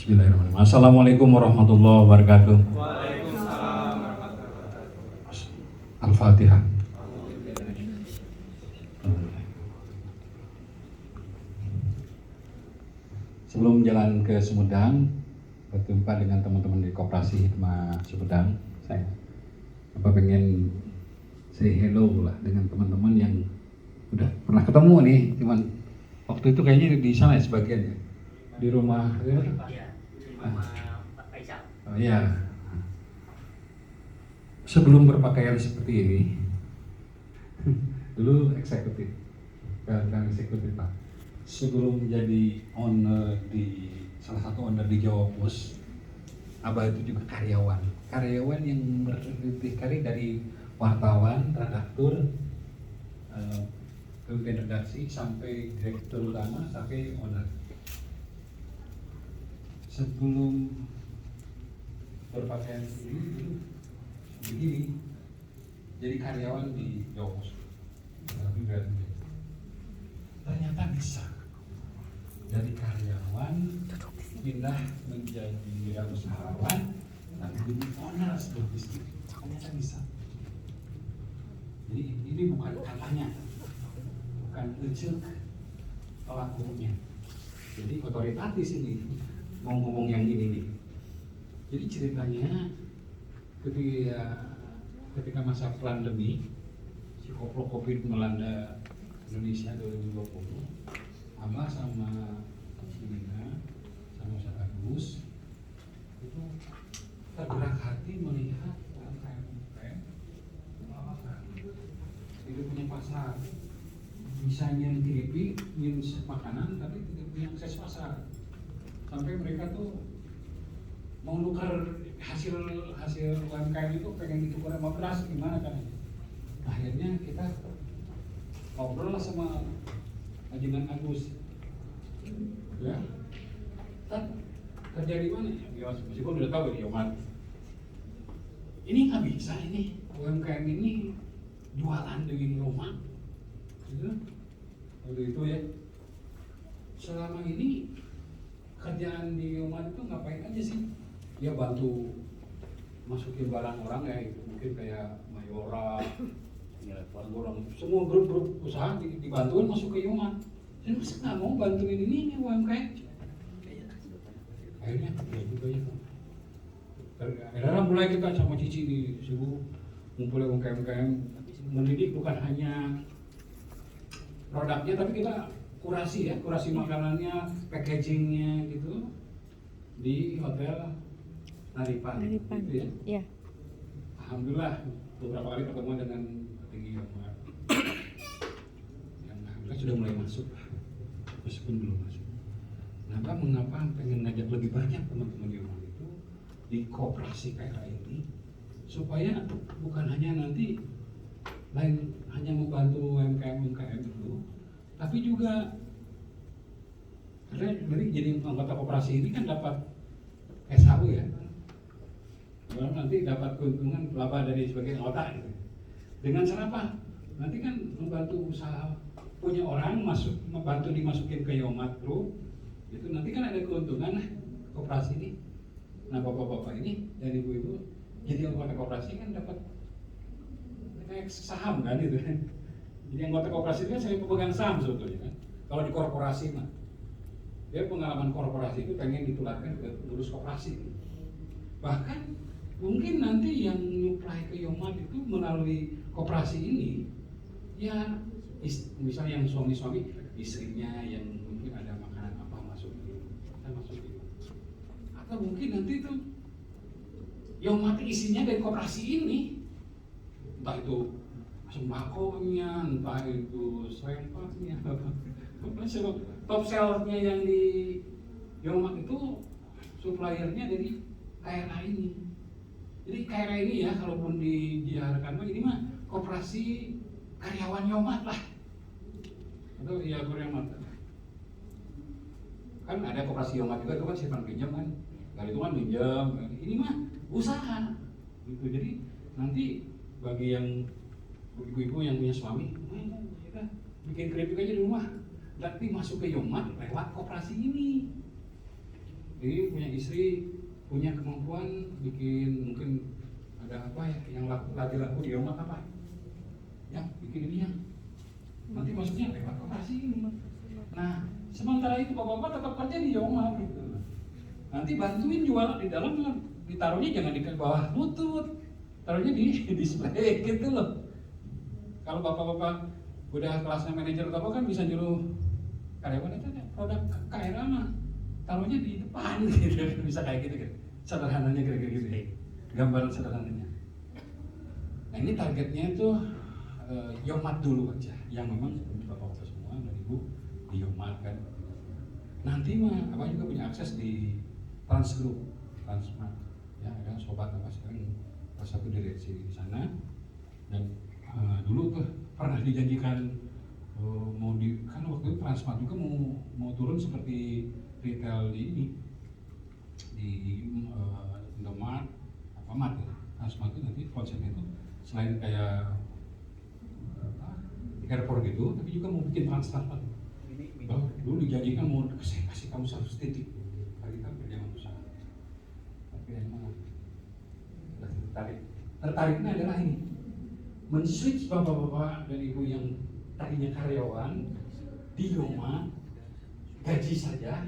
Bismillahirrahmanirrahim. Assalamualaikum warahmatullahi wabarakatuh. Waalaikumsalam warahmatullahi wabarakatuh. Al-Fatihah. Sebelum jalan ke Sumedang, berjumpa dengan teman-teman di Koperasi Hikmah Sumedang, saya pengen say hello lah dengan teman-teman yang udah pernah ketemu nih, cuman waktu itu kayaknya di sana ya sebagian ya, di rumah. Iya, di rumah Pak Faisal. Oh iya. Sebelum berpakaian seperti ini, dulu eksekutif, kan eksekutif Pak. Sebelum jadi owner di salah satu owner di Jawa Pos, Abah itu juga karyawan yang berdikari dari wartawan, redaktur, pemimpin redaksi sampai direktur utama sampai owner. Sebelum berpakaian ini begini, jadi karyawan di Jawa Pos. Ternyata bisa dari karyawan pindah menjadi wirausahawan dan jadi owner sebuah bisnis. Ternyata bisa. Jadi ini bukan katanya, bukan ujuk pelakunya. Jadi otoritatis ini mau ngomong yang ini nih. Jadi ceritanya ketika masa pandemi si COVID melanda Indonesia 2020, Abah sama Nina sama Ustaz Agus itu tergerak hati melihat UMKM tidak punya pasar, bisa nyelenggaraan makanan tapi tidak punya akses pasar, sampai mereka tuh mau nukar hasil UMKM itu pengen ditukar sama beras gimana kan. Akhirnya kita ngobrol lah sama Ajengan Agus, ya kan kerja di mana ya, meskipun udah tahu di Yomat ini nggak bisa, ini UMKM ini jualan di Yomat gitu. Waktu itu ya, selama ini kerjaan di Yomat itu ngapain aja sih? Dia bantu masukin barang orang ya, itu mungkin kayak Mayora, orang semua grup usaha dibantuin masuk ke Yomat. Saya masa nggak mau bantuin ini UMKM? Akhirnya ya juga ya. Akhirnya mulai kita sama Cici di Subuh ngumpulin UMKM, mendidik bukan hanya produknya tapi kita kurasi makanannya, packagingnya gitu di hotel Naripan. Gitu ya. Ya. Alhamdulillah beberapa kali ketemu dengan petinggi Yomat yang alhamdulillah sudah mulai masuk, meskipun belum masuk. Nah, mengapa pengen ngajak lebih banyak teman-teman Yomat itu di koperasi kayak ini, supaya bukan hanya nanti lain hanya membantu UMKM itu, tapi juga karena jadi anggota koperasi ini kan dapat SHU ya, lalu nanti dapat keuntungan laba dari sebagai anggota gitu. Dengan cara apa? Nanti kan membantu usaha punya orang masuk, membantu dimasukin ke Yomat Group, itu nanti kan ada keuntungan koperasi ini. Nah bapak-bapak ini dan ibu-ibu jadi anggota koperasi kan dapat kayak saham kan itu. Jadi anggota koperasi itu kan saya pemegang saham sebetulnya kan. Kalau di korporasi mah, dia pengalaman korporasi itu pengen ditularkan ke lulus koperasi. Bahkan mungkin nanti yang nyuplai ke Yomat itu melalui koperasi ini, ya misalnya yang suami-suami, istrinya yang mungkin ada makanan apa masuk itu. Atau mungkin nanti itu Yomat isinya dari koperasi ini, entah itu sembakonya, entah itu serempaknya, top sellernya yang di Yomat itu suppliernya dari KRA ini. Jadi KRA ini ya, kalaupun dijalankan ini mah koperasi karyawan Yomat lah, atau ya Yomat. Kan ada koperasi Yomat juga itu kan simpan pinjam kan, kali itu kan pinjam. Ini mah usaha, gitu. Jadi nanti bagi yang ibu-ibu yang punya suami, ya bikin keripik aja di rumah, nanti masuk ke Yomat lewat koperasi ini. Ini punya istri, punya kemampuan bikin mungkin ada apa ya yang lagi laku di rumah apa? Ya, bikin ini yang nanti maksudnya lewat koperasi ini. Nah, sementara itu bapak-bapak tetap kerja di Yoma gitu. Nanti bantuin jualan di dalam, ditaruhnya jangan di bawah lutut, taruhnya di display gitu loh. Kalau bapak-bapak udah kelasnya manajer atau apa kan bisa nyuruh karyawan itu produk KRA mah taruhnya di depan gitu, bisa kayak gitu kan. Sederhananya kira-kira gitu ya. Gambaran sederhananya. Nah ini targetnya itu Yomat dulu aja, yang memang bapak-bapak semua dan ibu di Yomat kan. Nanti mah abang juga punya akses di Transgroup, Transmart, ya ada sobat apa sekarang salah satu direksi di sana. Dan dulu tuh pernah dijanjikan mau di kan waktu itu Transmart juga mau turun seperti retail di ini di Indomaret, Alfamart ya. Transmart itu nanti konsepnya itu selain kayak airport gitu, tapi juga mau bikin transport. Dulu dijanjikan mau kasih kamu 100 titik. Kali kita berjalan usaha. Tapi emang tertariknya adalah ini, men-switch bapak-bapak dan ibu yang tadinya karyawan di Yoma gaji saja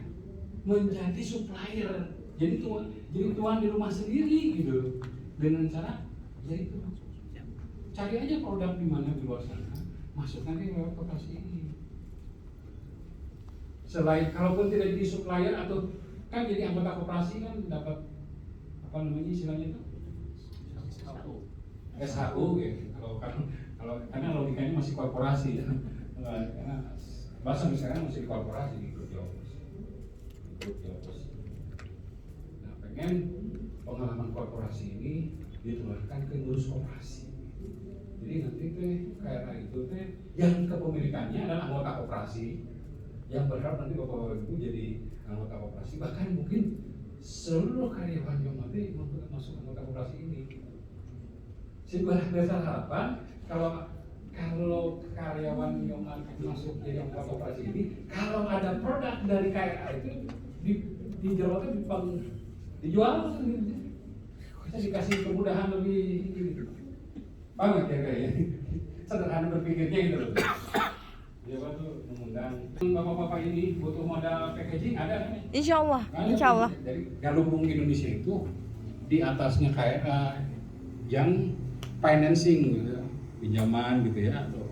menjadi supplier, jadi tuan di rumah sendiri gitu, dengan cara ya itu cari aja produk di mana di luar sana, masukkan ke lewat koperasi ini. Selain kalaupun tidak jadi supplier atau kan jadi anggota koperasi kan dapat apa namanya istilahnya itu SHU gitu. Kalau karena logikanya masih korporasi ya. Karena bahasa misalnya masih di korporasi di grup Jobs. Nah, pengen pengalaman korporasi ini ditularkan ke ngurus koperasi. Jadi nanti teh kayak itu teh yang kepemilikannya adalah anggota koperasi, yang berharap nanti bapak ibu jadi anggota koperasi, bahkan mungkin seluruh karyawan yang nanti masuk anggota koperasi ini. Sebuah dasar harapan kalau karyawan yang masuk jadi anggota koperasi ini, kalau ada produk dari KRA itu dijual sendiri, kita dikasih kemudahan lebih gitu. Banget ya kayaknya. Sederhana berpikirnya gitu loh. Dia tuh mengundang bapak-bapak ini butuh modal packaging ada kan? Insya Allah, Nah, insya Allah. Dari Galubung Indonesia itu di atasnya KRA yang financing gitu, pinjaman gitu ya, atau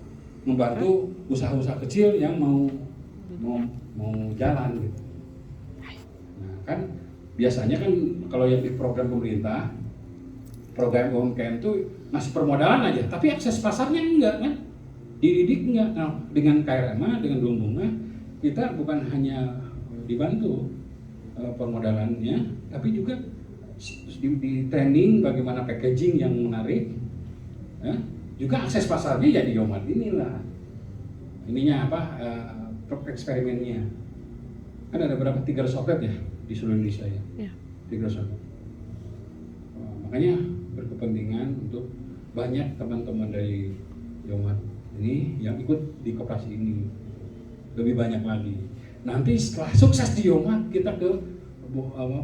membantu usaha-usaha kecil yang mau jalan gitu. Nah kan biasanya kan kalau yang di program pemerintah, program UMKM itu masih permodalan aja, tapi akses pasarnya enggak kan? Dididik enggak. Nah, dengan KRMA, dengan Lumbungnya, kita bukan hanya dibantu permodalannya, tapi juga di training bagaimana packaging yang menarik, ya. Juga akses pasarnya ya di Yomat inilah. Ininya apa? Eksperimennya. Kan ada berapa 300 outlet ya di seluruh Indonesia ya. 300 outlet. Makanya berkepentingan untuk banyak teman-teman dari Yomat ini yang ikut di koperasi ini, lebih banyak lagi. Nanti setelah sukses di Yomat, kita ke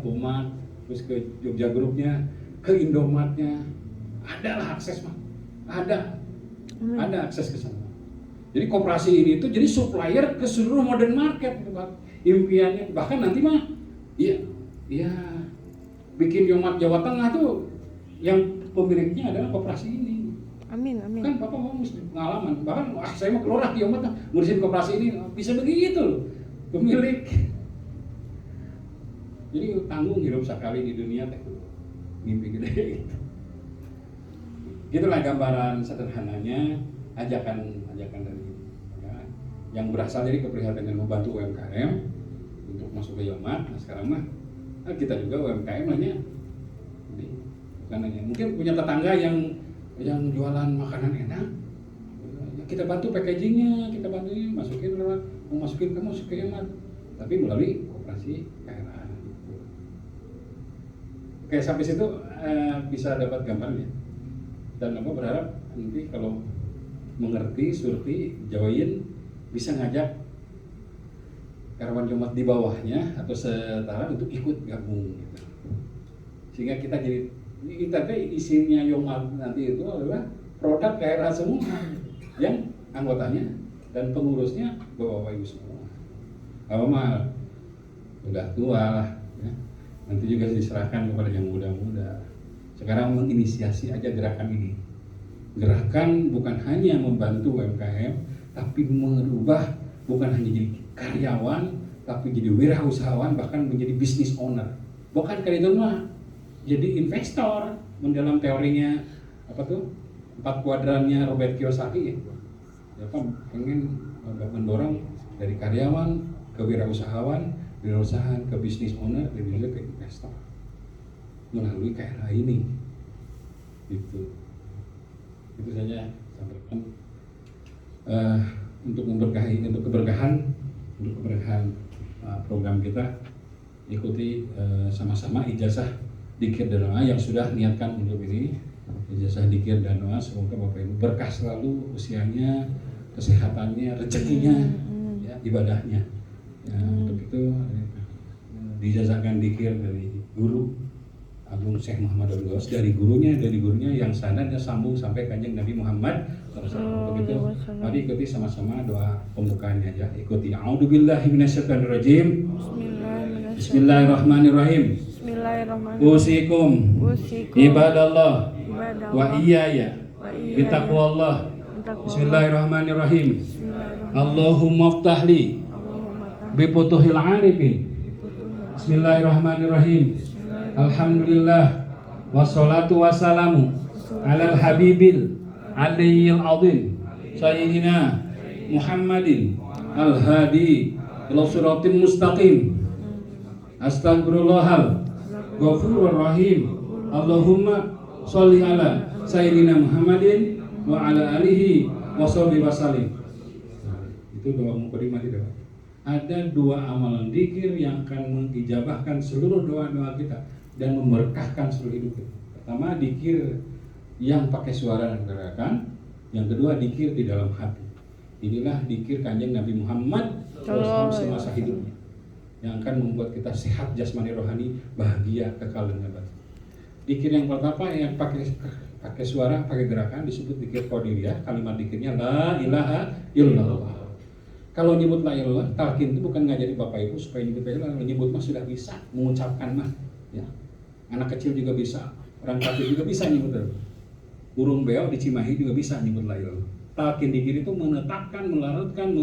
Bomat, terus ke Jogja Grupnya, ke Indomatnya, ada lah akses mah, ada akses ke sana. Jadi koperasi ini tuh jadi supplier ke seluruh modern market, impiannya. Bahkan nanti mah, iya, bikin Yomat Jawa Tengah tuh yang pemiliknya adalah koperasi ini. Amin, amin. Kan Bapak mau pengalaman, bahkan saya mau keluar di Yomat ngurusin koperasi ini, bisa begitu loh, pemilik. Jadi tanggung hidup sekali di dunia teh, mimpi gede gitu. Gitulah gambaran sederhananya, ajakan dari ya, yang berasal dari keprihatinan membantu UMKM untuk masuk ke Yomat. Nah sekarang mah kita juga UMKM lainnya. Bukan hanya mungkin punya tetangga yang jualan makanan enak, kita bantu packagingnya, kita bantu masukin lewat, mau masukin kamu masuk ke Yomat, tapi melalui koperasi KRA. Oke, sampai situ bisa dapat gambarnya. Dan aku berharap nanti kalau mengerti, Surti, Jawain bisa ngajak karyawan Jumat di bawahnya atau setara untuk ikut gabung gitu. Sehingga kita jadi kita isinya Jumat nanti itu adalah produk daerah semua yang anggotanya dan pengurusnya bapak-bapak ibu semua. Apa mah udah tua lah ya. Nanti juga diserahkan kepada yang muda-muda. Sekarang menginisiasi aja gerakan ini. Gerakan bukan hanya membantu UMKM, tapi merubah bukan hanya jadi karyawan, tapi jadi wirausahawan, bahkan menjadi business owner. Bukan karena itu mah jadi investor. Dalam teorinya apa tuh 4 kuadrannya Robert Kiyosaki ya kan pengen mendorong dari karyawan ke wirausahawan, wirausahaan ke business owner, dan juga ke investor melalui KRA ini. Itu saja sampaikan untuk keberkahan program kita. Ikuti sama-sama ijazah dikir dan doa yang sudah niatkan untuk ini. Ijazah dikir dan doa, semoga Bapak Ibu berkah selalu usianya, kesehatannya, rezekinya, ya, ibadahnya. Ya, untuk itu dijazahkan dikir dari guru Agung Syekh Muhammad Abdul Ghaus, dari gurunya yang sanadnya sambung sampai Kanjeng Nabi Muhammad SAW. Untuk itu mari ikuti sama-sama doa pembukaannya ya. Ikuti a'udzubillahi minasyaitonirrajim. Bismillahirrahmanirrahim. Usikum ibadallah wa iyaya bitaqwallah. Bismillahirrahmanirrahim. Allahumma ftahli biputuhil arifin. Bismillahirrahmanirrahim. Alhamdulillah wassalatu wassalamu alal habibil aliyil azim sayyidina Muhammadin al-hadi ila siratin mustaqim. Astagfirullahal ghafurur rahim. Allahumma sholli ala sayyidina Muhammadin wa ala alihi wa sahbihi wasallim. Itu doa mukadimah tidak. Ada 2 amalan zikir yang akan mengijabahkan seluruh doa-doa kita dan memberkahkan seluruh hidup kita. Pertama, zikir yang pakai suara dan gerakan. Yang kedua, zikir di dalam hati. Inilah zikir Kanjeng Nabi Muhammad SAW semasa hidupnya, yang akan membuat kita sehat jasmani rohani, bahagia kekal dan abadi. Zikir yang pertama yang pakai suara, pakai gerakan disebut zikir qadiriyah. Kalimat zikirnya la ilaha illallah. Kalau nyebut la ilaha, talqin itu bukan ngajari Bapak Ibu supaya nyebut la ilaha, nyebut mah sudah bisa, mengucapkan mah ya. Anak kecil juga bisa, orang kafir juga bisa nyebut la ilaha. Burung beo di Cimahi juga bisa nyebut la ilaha. Talqin zikir itu menetapkan, melarutkan,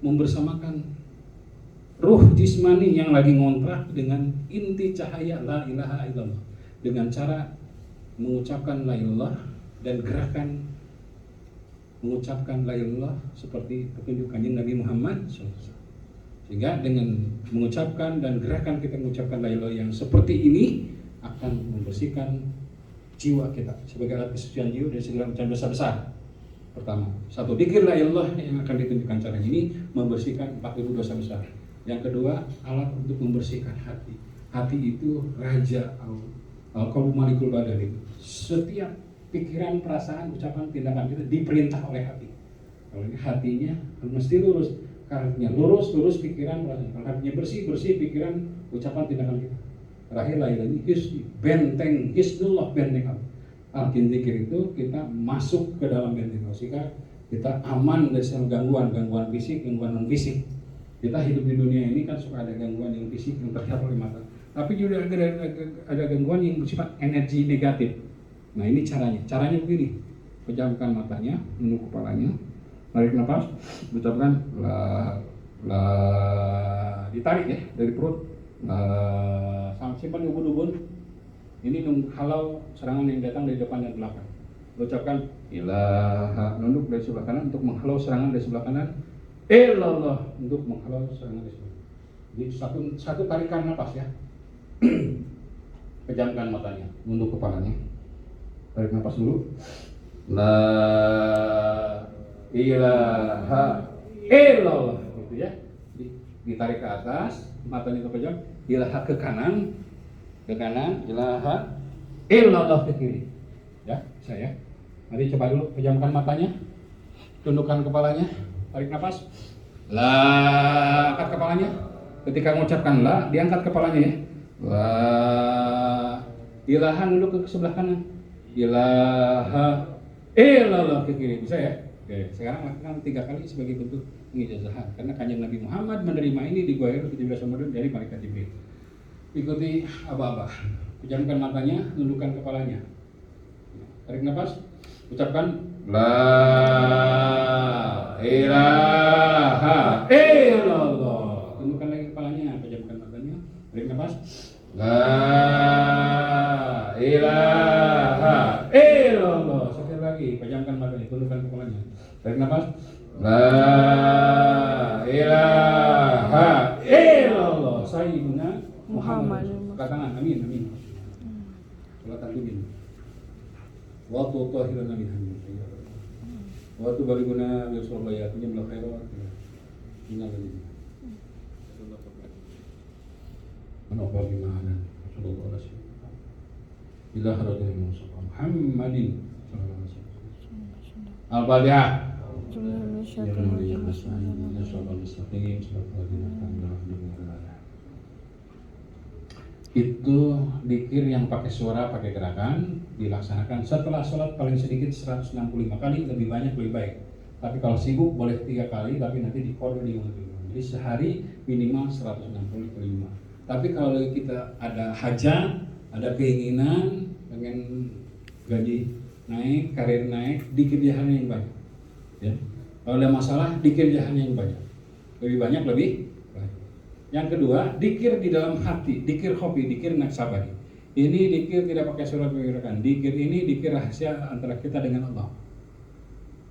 membersamakan ruh jismani yang lagi ngontrak dengan inti cahaya la ilaha illallah, dengan cara mengucapkan la ilaha dan gerakan mengucapkan la ilaha seperti petunjuk Kanjeng Nabi Muhammad SAW. Sehingga dengan mengucapkan dan gerakan kita mengucapkan la ilaha yang seperti ini akan membersihkan jiwa kita sebagai alat kesucian jiwa dari segala macam dosa besar. Pertama, satu, zikir la ilaha yang akan ditunjukkan cara ini membersihkan 40 dosa besar. Yang kedua, alat untuk membersihkan hati. Hati itu raja al-qalbu malikul badan itu. Setiap pikiran, perasaan, ucapan, tindakan kita diperintah oleh hati. Kalau ini hatinya mesti lurus, hatinya lurus pikiran, perasaan. Kalau hatinya bersih pikiran, ucapan, tindakan kita. Terakhir ini hisni, benteng, hisnullah, benteng Allah. Arti zikir itu kita masuk ke dalam benteng Allah, sehingga kita aman dari segala gangguan fisik, gangguan non fisik. Kita hidup di dunia ini kan suka ada gangguan yang fisik yang terlihat oleh mata, tapi juga ada gangguan yang bersifat energi negatif. Nah ini caranya begini, pejamkan matanya, menunduk kepalanya, tarik nafas, ucapkan la, ditarik ya dari perut, simpan di ubun-ubun. Ini halau serangan yang datang dari depan dan belakang. Ucapkan ilaha, nunduk dari sebelah kanan untuk menghalau serangan dari sebelah kanan. Illallah untuk menghalau serangan dari sebelah. Jadi satu tarikan nafas ya. Pejamkan matanya, nunduk kepalanya. Tarik nafas dulu. La ilaha illallah gitu ya. Ditarik ke atas, matanya terpejam, ilaha ke kanan, ilaha illallah ke kiri. Ya, saya. Mari coba dulu pejamkan matanya. Tundukkan kepalanya, tarik nafas. La, angkat kepalanya. Ketika mengucapkan la, diangkat kepalanya ya. La ilaha, nunduk ke sebelah kanan. Ilaha illallah ke kiri, bisa ya? Oke, sekarang lakukan 3 kali sebagai bentuk pengijazahan. Karena kanjeng Nabi Muhammad menerima ini di Gua Hira 17 Ramadan dari malaikat Jibril. Ikuti aba-aba. Pejamkan matanya, nundukkan kepalanya. Tarik nafas, ucapkan la ilaha illallah. Tundukkan lagi kepalanya, pejamkan matanya, tarik nafas. La ilaha illallah. Sekali lagi, pejamkan matanya, tundukkan kepalanya, tarik nafas. La ilaha illallah. Sayyidina Muhammad. Katakan amin, amin. Selatan amin. Wa tutahhiruna min hamdi. Wa tubaliguna bi sallallahu bil khairat. Innalillahi. Menapa bimana sallallahu alaihi wasallam. Ila haratil mustafa Muhammadin sallallahu alaihi wasallam. Al-Fatihah. Itu dzikir yang pakai suara, pakai gerakan, dilaksanakan setelah sholat paling sedikit 165 kali, lebih banyak lebih baik. Tapi kalau sibuk boleh 3 kali, tapi nanti dikode di mulut. Jadi sehari minimal 165. Tapi kalau kita ada hajat, ada keinginan pengen gaji naik, karir naik, dzikir jahannya yang banyak. Ya. Kalau ada masalah, dzikir jahannya yang banyak. Lebih banyak lebih. Yang kedua, dzikir di dalam hati, dzikir khofi, dzikir naksabari. Ini dzikir tidak pakai surat penggerakan. Dzikir ini dzikir rahasia antara kita dengan Allah.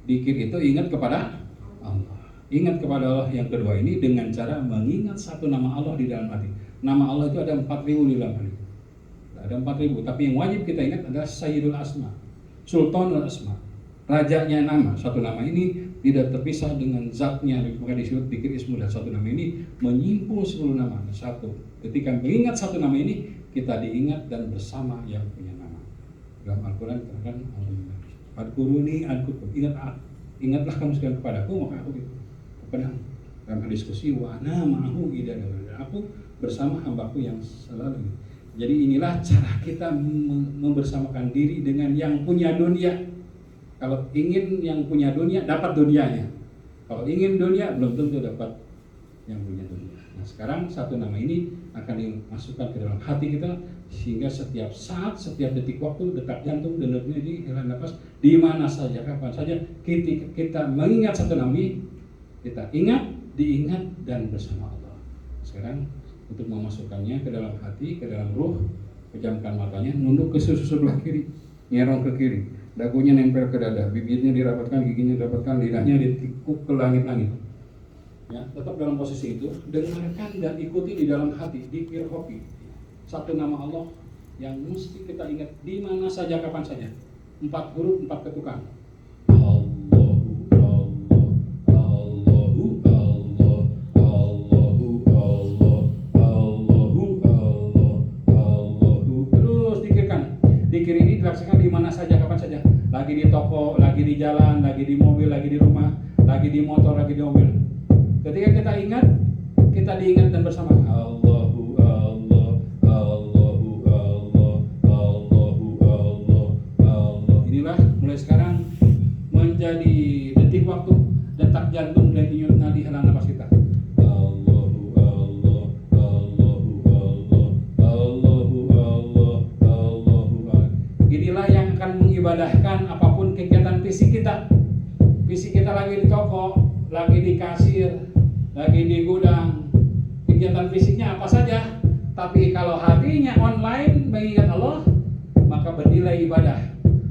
Dzikir itu ingat kepada Allah. Ingat kepada Allah yang kedua ini dengan cara mengingat satu nama Allah di dalam hati. Nama Allah itu ada 4.000 di dalam hati. Ada 4.000, tapi yang wajib kita ingat adalah Sayyidul Asma, Sultanul Asma. Rajanya nama, satu nama ini tidak terpisah dengan zatnya, maka disebut dzikir ismu, dan satu nama ini menyimpul seluruh nama. Satu, ketika mengingat satu nama ini, kita diingat dan bersama yang punya nama. Dalam Al-Quran dikatakan, Adkuruni adkurkum, ingatlah kamu sekalian kepadaku, maka aku kepadamu. Dalam hadis qudsi, wa ana ma'ahu idza aku bersama hambaku yang selalu. Jadi inilah cara kita membersamakan diri dengan yang punya dunia. Kalau ingin yang punya dunia, dapat dunianya. Kalau ingin dunia, belum tentu dapat yang punya dunia. Nah sekarang satu nama ini akan dimasukkan ke dalam hati kita, sehingga setiap saat, setiap detik waktu, detak jantung, denyut nadi, hela nafas, di mana saja, kapan saja, kita mengingat satu nama ini, kita ingat, diingat, dan bersama Allah. Sekarang untuk memasukkannya ke dalam hati, ke dalam ruh, pejamkan matanya, nunduk ke sebelah kiri, nyerong ke kiri. Dagunya nempel ke dada, bibirnya dirapatkan, giginya dirapatkan, lidahnya ditikuk ke langit-langit. Ya, tetap dalam posisi itu, dengarkan dan ikuti di dalam hati, dzikir khofi. Satu nama Allah yang mesti kita ingat di mana saja, kapan saja. 4 huruf, 4 ketukan. Dzikir ini dilaksanakan di mana saja, kapan saja. Lagi di toko, lagi di jalan, lagi di mobil, lagi di rumah, lagi di motor, lagi di mobil. Ketika kita ingat, kita diingat dan bersama. Allahu Allah, Allahu Allah, Allahu Allah, Allah. Inilah mulai sekarang menjadi detik waktu, detak jantung dan denyut nadi hela nafas kita. Inilah yang akan mengibadahkan apapun kegiatan fisik kita. Fisik kita lagi di toko, lagi di kasir, lagi di gudang. Kegiatan fisiknya apa saja. Tapi kalau hatinya online mengingat Allah, maka bernilai ibadah.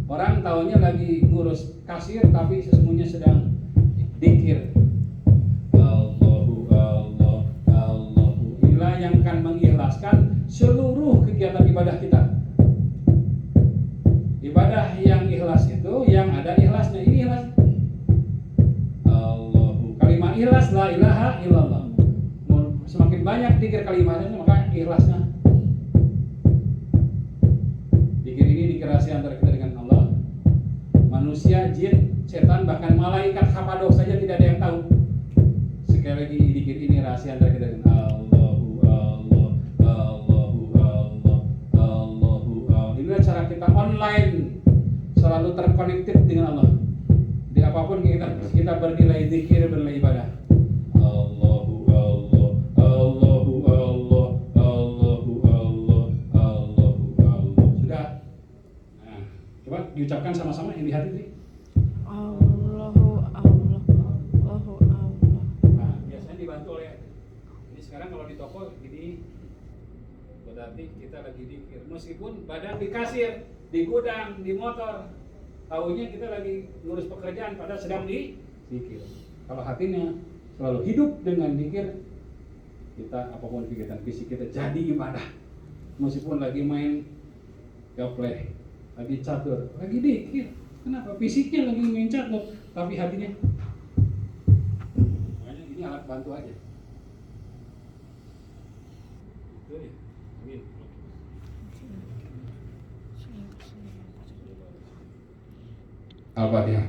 Orang taunya lagi ngurus kasir, tapi sesungguhnya sedang dzikir. Allahu Allah, Allahu. Inilah yang akan mengikhlaskan seluruh kegiatan ibadah kita. Ibadah yang ikhlas itu yang ada ikhlasnya. Ini ikhlas. Allahu. Kalimat ikhlas la ilaha illallah. Semakin banyak dzikir kalimatnya, maka ikhlasnya. Dzikir ini dzikir rahasia antara kita dengan Allah. Manusia, jin, setan, bahkan malaikat hafadoh saja tidak ada yang tahu. Sekali kita online selalu terkonektif dengan Allah. Di apapun kita bernilai zikir, bernilai ibadah. Allahu Allah, Allahu Allah, Allahu Allah, Allahu Allah. Sudah. Nah, coba diucapkan sama-sama yang di hati ini. Allahu Allah, Allahu Allah. Nah, biasanya dibantu oleh ini sekarang kalau di toko gini berarti kita lagi dikir. Meskipun badan di kasir, di gudang, di motor, tahunya kita lagi ngurus pekerjaan padahal sedang dikir. Kalau hatinya selalu hidup dengan dikir, kita apapun kegiatan fisik kita jadi ibadah. Meskipun lagi main gaple, lagi catur, lagi dikir. Kenapa? Fisiknya lagi main catur, tapi hatinya. Makanya ini alat bantu aja. Itu ya. Amin. Al-Fatihah.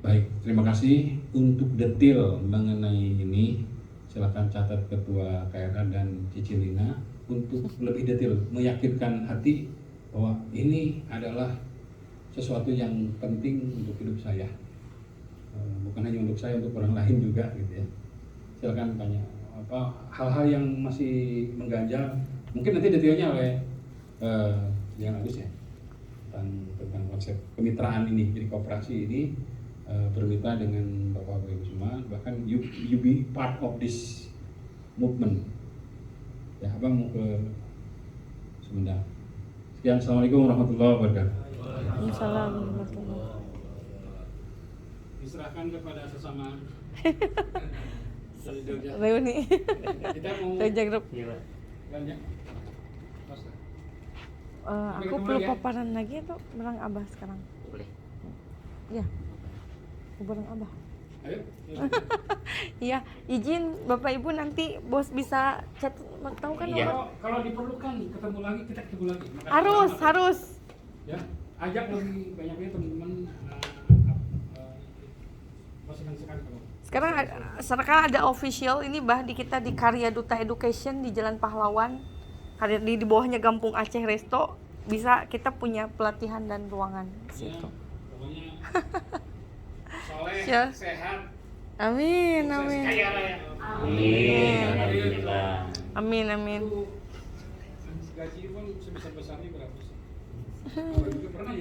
Baik, terima kasih. Untuk detail mengenai ini, silakan catat Ketua KRA dan Cicilina untuk lebih detail meyakinkan hati bahwa ini adalah sesuatu yang penting untuk hidup saya. Bukan hanya untuk saya, untuk orang lain juga gitu ya. Silakan tanya apa hal-hal yang masih mengganjal, mungkin nanti detailnya oleh yang Agus ya, tentang konsep kemitraan ini. Jadi kooperasi ini bermitra dengan Bapak Ibu semua, bahkan you be part of this movement. Ya, Abang mau ke Sumedang. Sekian, assalamualaikum warahmatullahi wabarakatuh. Assalamualaikum. Diserahkan kepada sesama Jogja. Reuni. Kita mau Jogja Group. belanja. Mas, Aku perlu paparan lagi tuh barang Abah sekarang. Boleh. Iya. Barang Abah. ayo. Iya, izin Bapak Ibu nanti bos bisa chat, tahu kan Iya. nomor? Kalau diperlukan ketemu lagi, kita ketemu lagi. Makasih Harus, banget. harus. Ya, ajak lebih banyaknya teman-teman. Masukan sekali kalau. Sekarang ada official ini bah di kita di Karya Duta Education di Jalan Pahlawan. Di bawahnya Gampung Aceh Resto. Bisa kita punya pelatihan dan ruangan di situ. Pokoknya soleh, Ya. sehat, Amin, sukses, amin. kaya raya. Amin. Alhamdulillah. Amin, amin. Itu gaji pun sebesar-besarnya berapa sih? Abang juga pernah